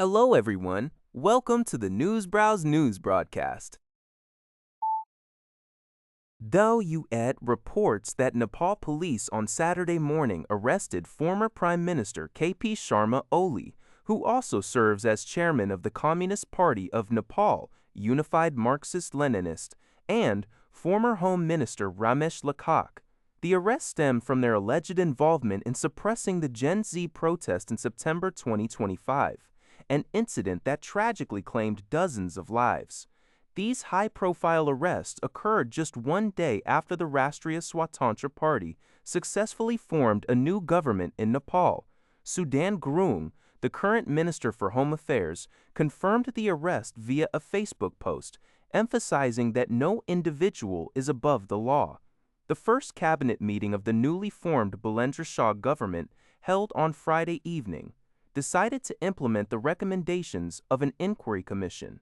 Hello, everyone. Welcome to the Newsbrowse News broadcast. The reports that Nepal police on Saturday morning arrested former Prime Minister KP Sharma Oli, who also serves as chairman of the Communist Party of Nepal, Unified Marxist-Leninist, and former Home Minister Ramesh Lakak. The arrests stem from their alleged involvement in suppressing the Gen Z protest in September 2025. An incident that tragically claimed dozens of lives. These high-profile arrests occurred just one day after the Rashtriya Swatantra Party successfully formed a new government in Nepal. Sudan Gurung, the current Minister for Home Affairs, confirmed the arrest via a Facebook post, emphasizing that no individual is above the law. The first cabinet meeting of the newly formed Bulendra Shah government, held on Friday evening, decided to implement the recommendations of an inquiry commission.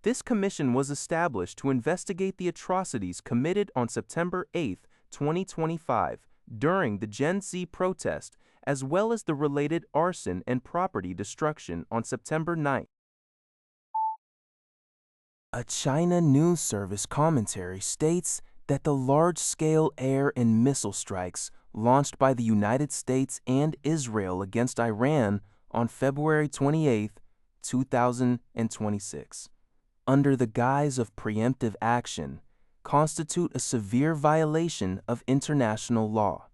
This commission was established to investigate the atrocities committed on September 8, 2025, during the Gen Z protest, as well as the related arson and property destruction on September 9. A China news service commentary states that the large-scale air and missile strikes launched by the United States and Israel against Iran on February 28, 2026, under the guise of preemptive action, constitute a severe violation of international law.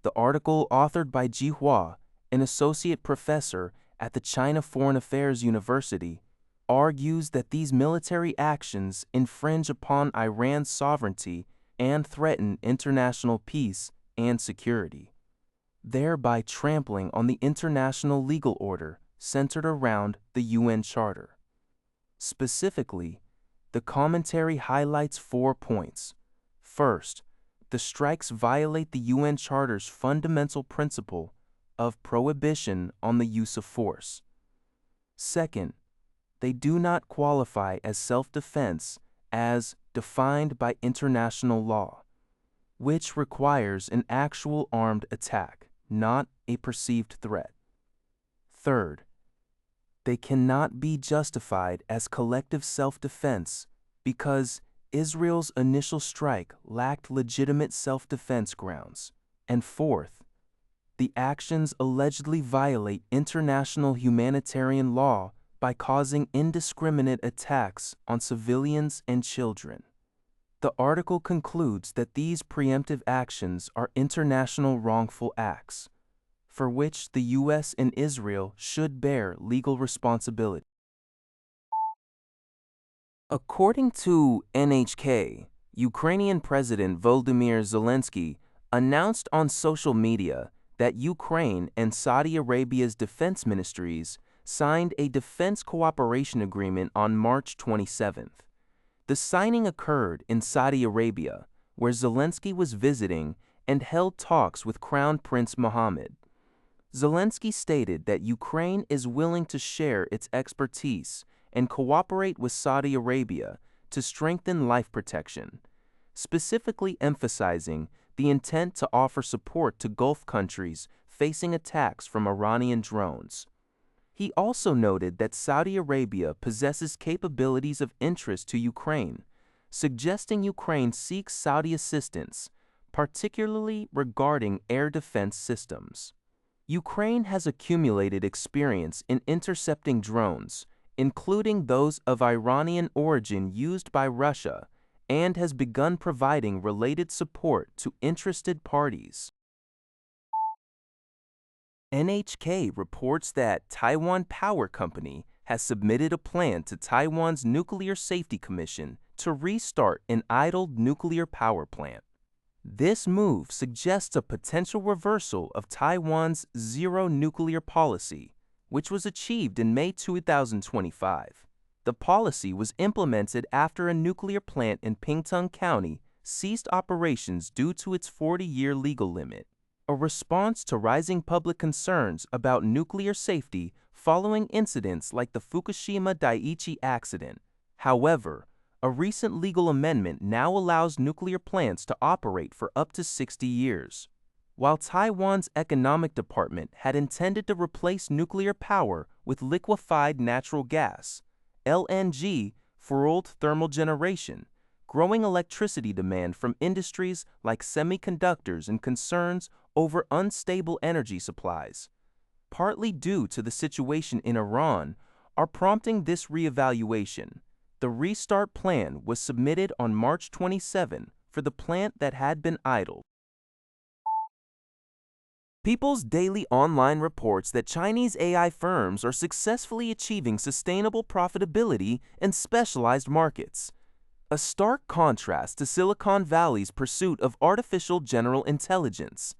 The article, authored by Ji Hua, an associate professor at the China Foreign Affairs University, argues that these military actions infringe upon Iran's sovereignty and threaten international peace and security, thereby trampling on the international legal order centered around the UN Charter. Specifically, the commentary highlights 4 points. First, the strikes violate the UN Charter's fundamental principle of prohibition on the use of force. Second, they do not qualify as self-defense as defined by international law, which requires an actual armed attack, not a perceived threat. Third, they cannot be justified as collective self-defense because Israel's initial strike lacked legitimate self-defense grounds. And fourth, the actions allegedly violate international humanitarian law by causing indiscriminate attacks on civilians and children. The article concludes that these preemptive actions are international wrongful acts, for which the U.S. and Israel should bear legal responsibility. According to NHK, Ukrainian President Volodymyr Zelensky announced on social media that Ukraine and Saudi Arabia's defense ministries signed a defense cooperation agreement on March 27th. The signing occurred in Saudi Arabia, where Zelensky was visiting and held talks with Crown Prince Mohammed. Zelensky stated that Ukraine is willing to share its expertise and cooperate with Saudi Arabia to strengthen life protection, specifically emphasizing the intent to offer support to Gulf countries facing attacks from Iranian drones. He also noted that Saudi Arabia possesses capabilities of interest to Ukraine, suggesting Ukraine seeks Saudi assistance, particularly regarding air defense systems. Ukraine has accumulated experience in intercepting drones, including those of Iranian origin used by Russia, and has begun providing related support to interested parties. NHK reports that Taiwan Power Company has submitted a plan to Taiwan's Nuclear Safety Commission to restart an idled nuclear power plant. This move suggests a potential reversal of Taiwan's zero nuclear policy, which was achieved in May 2025. The policy was implemented after a nuclear plant in Pingtung County ceased operations due to its 40-year legal limit, a response to rising public concerns about nuclear safety following incidents like the Fukushima Daiichi accident. However, a recent legal amendment now allows nuclear plants to operate for up to 60 years. While Taiwan's economic department had intended to replace nuclear power with liquefied natural gas, LNG, for old thermal generation, growing electricity demand from industries like semiconductors and concerns over unstable energy supplies, partly due to the situation in Iran, are prompting this reevaluation. The restart plan was submitted on March 27 for the plant that had been idle. People's Daily Online reports that Chinese AI firms are successfully achieving sustainable profitability in specialized markets, a stark contrast to Silicon Valley's pursuit of artificial general intelligence.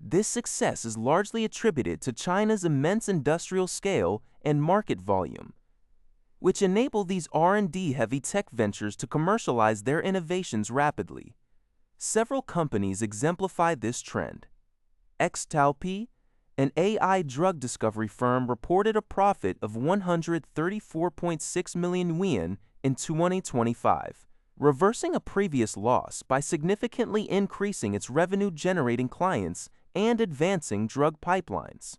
This success is largely attributed to China's immense industrial scale and market volume, which enable these R&D-heavy tech ventures to commercialize their innovations rapidly. Several companies exemplify this trend. Xtalpi, an AI drug discovery firm, reported a profit of 134.6 million yuan in 2025, reversing a previous loss by significantly increasing its revenue-generating clients and advancing drug pipelines.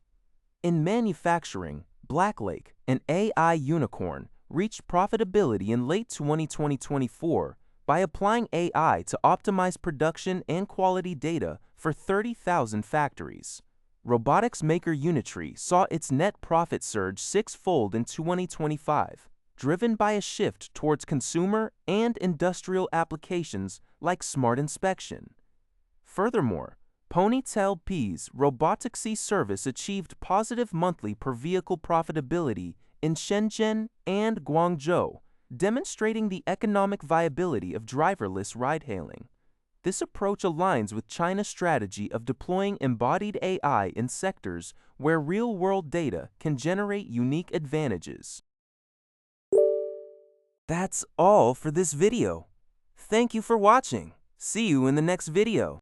In manufacturing, Blacklake, an AI unicorn, reached profitability in late 2024 by applying AI to optimize production and quality data for 30,000 factories. Robotics maker Unitree saw its net profit surge six-fold in 2025, driven by a shift towards consumer and industrial applications like smart inspection. Furthermore, Ponytail P's robotaxi service achieved positive monthly per-vehicle profitability in Shenzhen and Guangzhou, demonstrating the economic viability of driverless ride-hailing. This approach aligns with China's strategy of deploying embodied AI in sectors where real-world data can generate unique advantages. That's all for this video. Thank you for watching. See you in the next video.